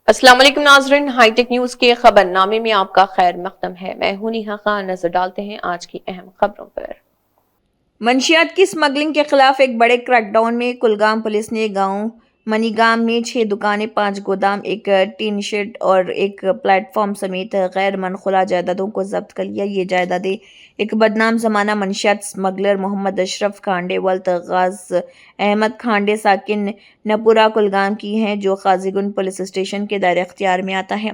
السلام علیکم ناظرین، ہائی ٹیک نیوز کے خبر نامے میں آپ کا خیر مقدم ہے۔ میں ہوں نیہا خان۔ نظر ڈالتے ہیں آج کی اہم خبروں پر۔ منشیات کی سمگلنگ کے خلاف ایک بڑے کریک ڈاؤن میں کلگام پولیس نے گاؤں منی گام میں 6 دکانیں، 5 گودام، ایک ٹین شیڈ اور ایک پلیٹ فارم سمیت غیر منقولہ جائیدادوں کو ضبط کر لیا۔ یہ جائیدادیں ایک بدنام زمانہ منشیات سمگلر محمد اشرف کھانڈے والد غاز احمد کھانڈے ساکن نپورہ کلگام کی ہیں، جو قاضی گنڈ پولیس اسٹیشن کے دائرہ اختیار میں آتا ہے۔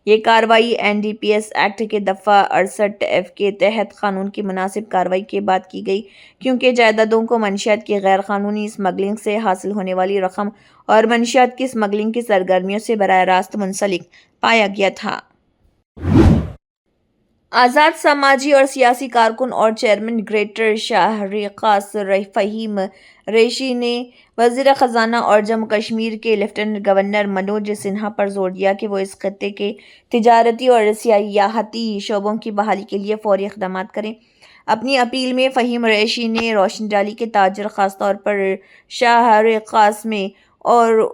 یہ کارروائی N D P S act کے دفعہ 68F کے تحت قانون کی مناسب کارروائی کے بعد کی گئی، کیونکہ جائیدادوں کو منشیات کی غیر قانونی سمگلنگ سے حاصل ہونے والی رقم اور منشیات کی سمگلنگ کی سرگرمیوں سے براہ راست منسلک پایا گیا تھا۔ آزاد سماجی اور سیاسی کارکن اور چیئرمین گریٹر شہریقاس فہیم ریشی نے وزیر خزانہ اور جموں کشمیر کے لیفٹیننٹ گورنر منوج سنہا پر زور دیا کہ وہ اس خطے کے تجارتی اور سیاحتی شعبوں کی بحالی کے لیے فوری اقدامات کریں۔ اپنی اپیل میں فہیم ریشی نے روشن ڈالی کہ تاجر خاص طور پر شہریقاس میں اور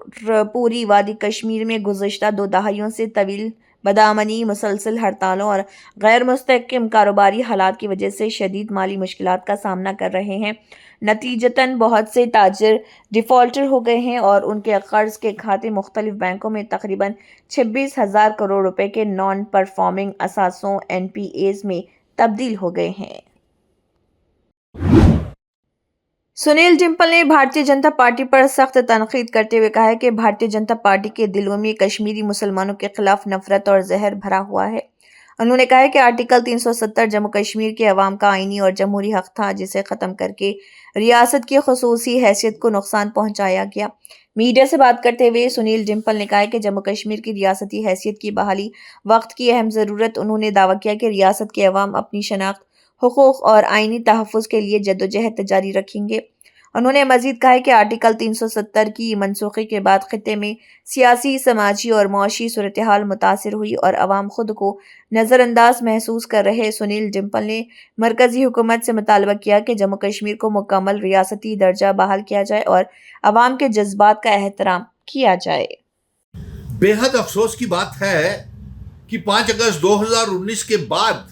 پوری وادی کشمیر میں گزشتہ 2 دہائیوں سے طویل بدامنی، مسلسل ہڑتالوں اور غیر مستحکم کاروباری حالات کی وجہ سے شدید مالی مشکلات کا سامنا کر رہے ہیں۔ نتیجتاً بہت سے تاجر ڈیفالٹر ہو گئے ہیں اور ان کے قرض کے کھاتے مختلف بینکوں میں تقریباً 26,000 کروڑ روپے کے نان پرفارمنگ اثاثوں این پی ایز میں تبدیل ہو گئے ہیں۔ سنیل ڈمپل نے بھارتیہ جنتا پارٹی پر سخت تنقید کرتے ہوئے کہا ہے کہ بھارتیہ جنتا پارٹی کے دلوں میں کشمیری مسلمانوں کے خلاف نفرت اور زہر بھرا ہوا ہے۔ انہوں نے کہا کہ آرٹیکل 370 جموں کشمیر کے عوام کا آئینی اور جمہوری حق تھا، جسے ختم کر کے ریاست کی خصوصی حیثیت کو نقصان پہنچایا گیا۔ میڈیا سے بات کرتے ہوئے سنیل ڈمپل نے کہا کہ جموں کشمیر کی ریاستی حیثیت کی بحالی وقت کی اہم ضرورت۔ انہوں نے دعویٰ کیا کہ ریاست کے عوام اپنی شناخت، حقوق اور آئینی تحفظ کے لیے جدوجہد جاری رکھیں گے۔ انہوں نے مزید کہا کہ آرٹیکل 370 کی منسوخی کے بعد خطے میں سیاسی، سماجی اور معاشی صورتحال متاثر ہوئی اور عوام خود کو نظر انداز محسوس کر رہے۔ سنیل ڈمپل نے مرکزی حکومت سے مطالبہ کیا کہ جموں کشمیر کو مکمل ریاستی درجہ بحال کیا جائے اور عوام کے جذبات کا احترام کیا جائے۔ بے حد افسوس کی بات ہے کہ 5 اگست 2019 کے بعد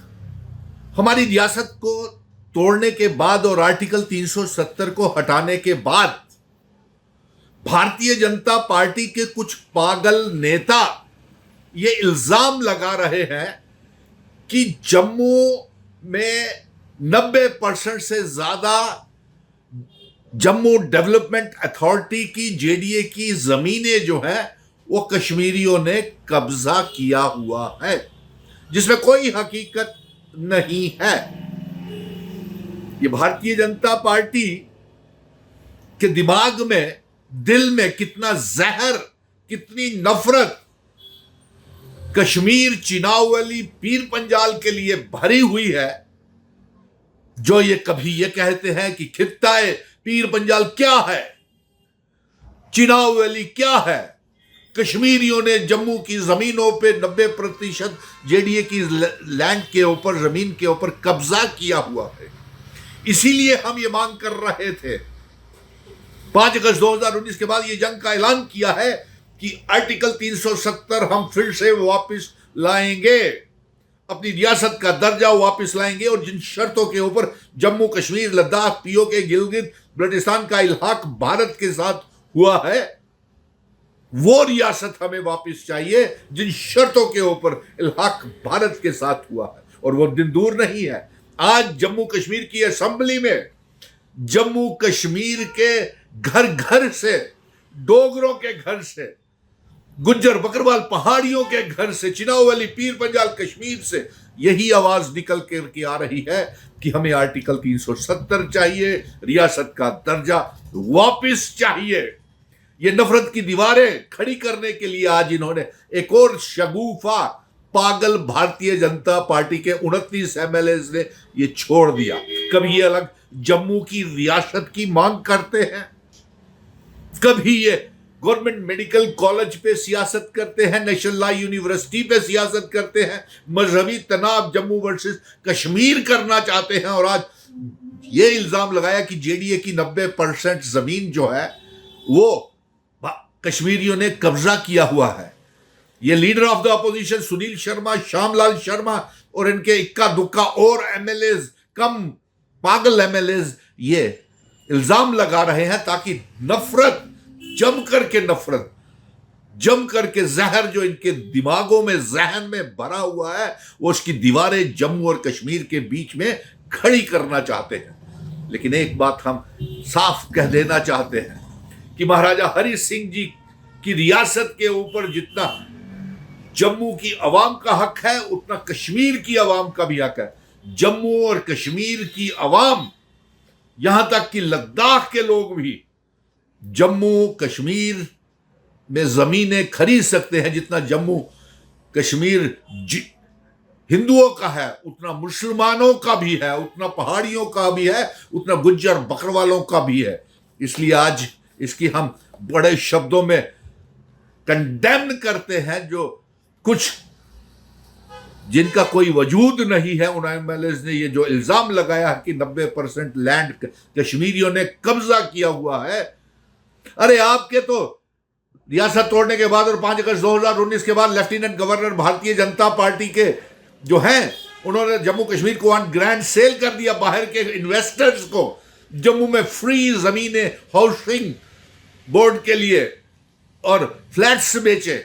ہماری ریاست کو توڑنے کے بعد اور آرٹیکل 370 کو ہٹانے کے بعد بھارتیہ جنتا پارٹی کے کچھ پاگل نیتا یہ الزام لگا رہے ہیں کہ جموں میں 90% سے زیادہ جموں ڈیولپمنٹ اتھارٹی کی JDA کی زمینیں جو ہیں وہ کشمیریوں نے قبضہ کیا ہوا ہے، جس میں کوئی حقیقت نہیں ہے۔ یہ بھارتیہ جنتا پارٹی کے دماغ میں، دل میں کتنا زہر، کتنی نفرت کشمیر، چناؤ ویلی، پیر پنجال کے لیے بھری ہوئی ہے، جو یہ کبھی یہ کہتے ہیں کہ خطہ پیر پنجال کیا ہے، چناؤ ویلی کیا ہے۔ کشمیریوں نے جموں کی زمینوں پہ 90% JDA کی لینڈ کے اوپر، زمین کے اوپر قبضہ کیا ہوا ہے۔ اسی لیے ہم یہ مانگ کر رہے تھے 5 اگست 2019 کے بعد یہ جنگ کا اعلان کیا ہے کہ آرٹیکل 370 ہم پھر سے واپس لائیں گے، اپنی ریاست کا درجہ واپس لائیں گے، اور جن شرطوں کے اوپر جموں کشمیر، لداخ، POK، گلگت بلٹستان کا الحاق بھارت کے ساتھ ہوا ہے، وہ ریاست ہمیں واپس چاہیے جن شرطوں کے اوپر الحاق بھارت کے ساتھ ہوا ہے، اور وہ دن دور نہیں ہے۔ آج جموں کشمیر کی اسمبلی میں جموں کشمیر کے گھر گھر سے، ڈوگروں کے گھر سے، گجر بکروال پہاڑیوں کے گھر سے، چناؤ ویلی، پیر پنجال کشمیر سے یہی آواز نکل کر کے آ رہی ہے کہ ہمیں آرٹیکل 370 چاہیے، ریاست کا درجہ واپس چاہیے۔ یہ نفرت کی دیواریں کھڑی کرنے کے لیے آج انہوں نے ایک اور شگوفہ پاگل بھارتیہ جنتا پارٹی کے 29 MLAs نے یہ چھوڑ دیا۔ کبھی یہ الگ جموں کی ریاست کی مانگ کرتے ہیں، کبھی یہ گورنمنٹ میڈیکل کالج پہ سیاست کرتے ہیں، نیشنل لا یونیورسٹی پہ سیاست کرتے ہیں، مذہبی تناب جموں ورسز کشمیر کرنا چاہتے ہیں، اور آج یہ الزام لگایا کہ JDA کی 90% زمین جو ہے وہ کشمیریوں نے قبضہ کیا ہوا ہے۔ یہ leader of the opposition Sunil Sharma, شام لال شرما اور ان کے اکا دکا اور ایم ایل ایز, کم پاگل ایم ایل ایز, یہ الزام لگا رہے ہیں تاکہ نفرت جم کر کے زہر جو ان کے دماغوں میں, ذہن میں بھرا ہوا ہے, وہ اس کی دیواریں جموں اور کشمیر کے بیچ میں کھڑی کرنا چاہتے ہیں. لیکن ایک بات ہم صاف کہہ دینا چاہتے ہیں کہ مہاراجہ ہری سنگھ جی کی ریاست کے اوپر جتنا جموں کی عوام کا حق ہے اتنا کشمیر کی عوام کا بھی حق ہے. جموں اور کشمیر کی عوام, یہاں تک کہ لداخ کے لوگ بھی جموں کشمیر میں زمینیں خرید سکتے ہیں. جتنا جموں کشمیر ہندوؤں کا ہے اتنا مسلمانوں کا بھی ہے, اتنا پہاڑیوں کا بھی ہے, اتنا گجر بکروالوں کا بھی ہے. اس لیے آج اس کی ہم بڑے شبدوں میں کنڈیمن کرتے ہیں جو کچھ جن کا کوئی وجود نہیں ہے. ان ایم ایل ایز نے یہ جو الزام لگایا کہ 90% لینڈ کشمیریوں نے قبضہ کیا ہوا ہے. ارے آپ کے تو ریاست توڑنے کے بعد اور 5 اگست 2019 کے بعد lieutenant governor Bharatiya Janata party کے جو ہیں انہوں نے جموں کشمیر کو آن گرینڈ سیل کر دیا باہر کے انویسٹرز کو. جموں میں فری زمینیں ہاؤسنگ بورڈ کے لیے اور فلیٹس بیچے,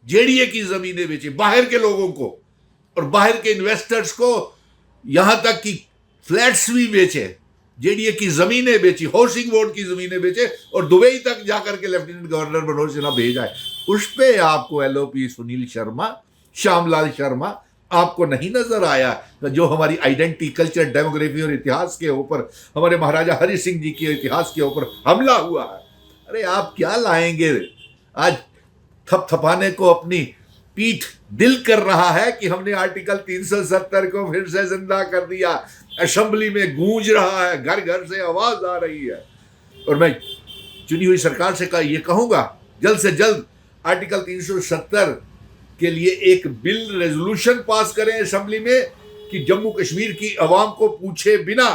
جے ڈی اے کی زمینیں بیچے باہر کے لوگوں کو اور باہر کے انویسٹرز کو, یہاں تک کہ فلیٹس بھی بیچے, جے ڈی اے کی زمینیں بیچی, ہاؤسنگ بورڈ کی زمینیں بیچے اور دبئی تک جا کر کے لیفٹیننٹ گورنر منوج سنہا بھیجا ہے. اس پہ آپ کو ایل او پی سنیل شرما, شام لال شرما آپ کو نہیں نظر آیا جو ہماری آئیڈینٹی, کلچر, ڈیموگرافی اور اتہاس کے اوپر, ہمارے مہاراجہ ہری سنگھ جی کے اتہاس کے اوپر حملہ ہوا ہے. ارے آپ کیا لائیں گے؟ آج تھپ تھپانے کو اپنی پیٹھ دل کر رہا ہے کہ ہم نے آرٹیکل 370 کو پھر سے زندہ کر دیا. اسمبلی میں گونج رہا ہے, گھر گھر سے آواز آ رہی ہے. اور میں چنی ہوئی سرکار سے یہ کہوں گا جلد سے جلد آرٹیکل 370 کے لیے ایک بل ریزولوشن پاس کریں اسمبلی میں کہ جموں کشمیر کی عوام کو پوچھے بنا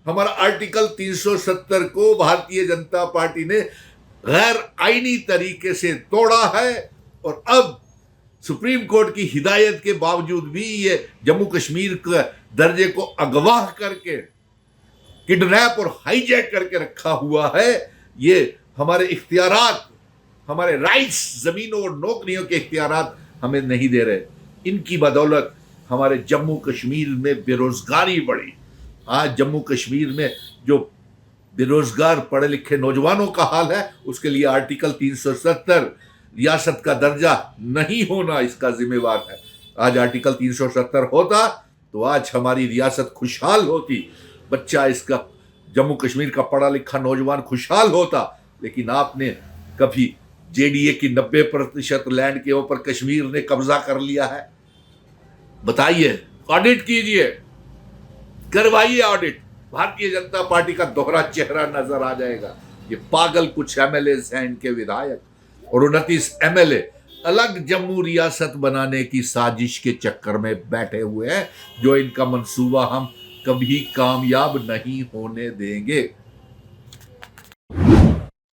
ہمارا آرٹیکل 370 کو بھارتیہ جنتا پارٹی نے غیر آئینی طریقے سے توڑا ہے. اور اب سپریم کورٹ کی ہدایت کے باوجود بھی یہ جموں کشمیر کے درجے کو اغوا کر کے کڈنیپ اور ہائی جیک کر کے رکھا ہوا ہے. یہ ہمارے اختیارات, ہمارے رائٹس, زمینوں اور نوکریوں کے اختیارات ہمیں نہیں دے رہے. ان کی بدولت ہمارے جموں کشمیر میں بے روزگاری بڑھی. آج جموں کشمیر میں جو بے روزگار پڑھے لکھے نوجوانوں کا حال ہے اس کے لیے آرٹیکل 370 ریاست کا درجہ نہیں ہونا اس کا ذمہ وار ہے. آج آرٹیکل 370 ہوتا تو آج ہماری ریاست خوشحال ہوتی, بچہ اس کا جموں کشمیر کا پڑھا لکھا نوجوان خوشحال ہوتا. لیکن آپ نے کبھی جے ڈی اے کی 90% لینڈ کے اوپر کشمیر نے قبضہ کر لیا ہے. بتائیے, آڈٹ کیجئے, کروائیے آڈٹ. بھارتیہ جنتا پارٹی کا دوہرا چہرہ نظر آ جائے گا. یہ پاگل کچھ ایم ایل ایز ہیں, ان کے ودھائک اور 29 ایم ایل اے الگ جموں ریاست بنانے کی سازش کے چکر میں بیٹھے ہوئے ہیں جو ان کا منصوبہ ہم کبھی کامیاب نہیں ہونے دیں گے.